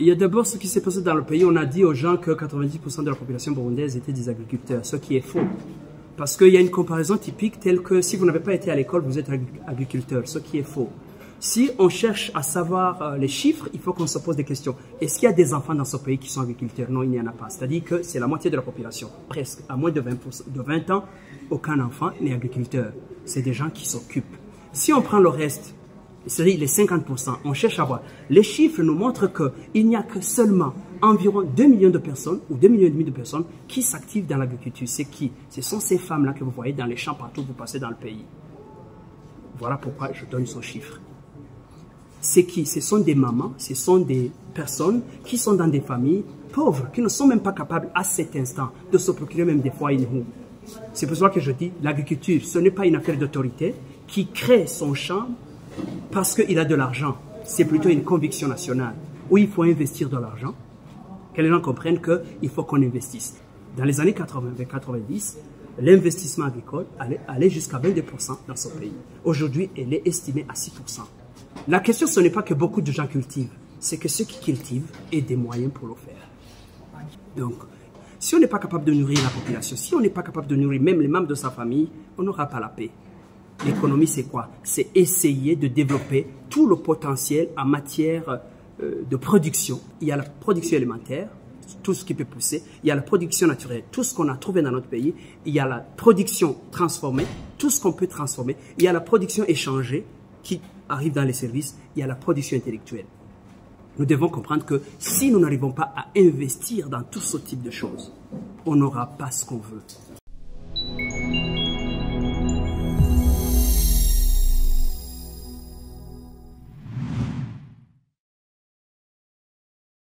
Il y a d'abord ce qui s'est passé dans le pays. On a dit aux gens que 90% de la population burundaise était des agriculteurs, ce qui est faux. Parce qu'il y a une comparaison typique telle que si vous n'avez pas été à l'école, vous êtes agriculteur, ce qui est faux. Si on cherche à savoir les chiffres, il faut qu'on se pose des questions. Est-ce qu'il y a des enfants dans ce pays qui sont agriculteurs? Non, il n'y en a pas. C'est-à-dire que c'est la moitié de la population, presque. À moins de 20 ans, aucun enfant n'est agriculteur. C'est des gens qui s'occupent. Si on prend le reste, c'est-à-dire les 50%, on cherche à voir. Les chiffres nous montrent qu'il n'y a que seulement environ 2 millions de personnes ou 2,5 millions de personnes qui s'activent dans l'agriculture. C'est qui? Ce sont ces femmes-là que vous voyez dans les champs partout où vous passez dans le pays. Voilà pourquoi je donne ce chiffre. C'est qui? Ce sont des mamans, ce sont des personnes qui sont dans des familles pauvres, qui ne sont même pas capables à cet instant de se procurer même des fois une roue. C'est pour ça que je dis, l'agriculture, ce n'est pas une affaire d'autorité qui crée son champ parce qu'il a de l'argent. C'est plutôt une conviction nationale où il faut investir de l'argent, que les gens comprennent qu'il faut qu'on investisse. Dans les années 80-90, l'investissement agricole allait jusqu'à 22% dans ce pays. Aujourd'hui, elle est estimée à 6%. La question, ce n'est pas que beaucoup de gens cultivent, c'est que ceux qui cultivent aient des moyens pour le faire. Donc, si on n'est pas capable de nourrir la population, si on n'est pas capable de nourrir même les membres de sa famille, on n'aura pas la paix. L'économie, c'est quoi? C'est essayer de développer tout le potentiel en matière de production. Il y a la production alimentaire, tout ce qui peut pousser. Il y a la production naturelle, tout ce qu'on a trouvé dans notre pays. Il y a la production transformée, tout ce qu'on peut transformer. Il y a la production échangée qui arrive dans les services. Il y a la production intellectuelle. Nous devons comprendre que si nous n'arrivons pas à investir dans tout ce type de choses, on n'aura pas ce qu'on veut.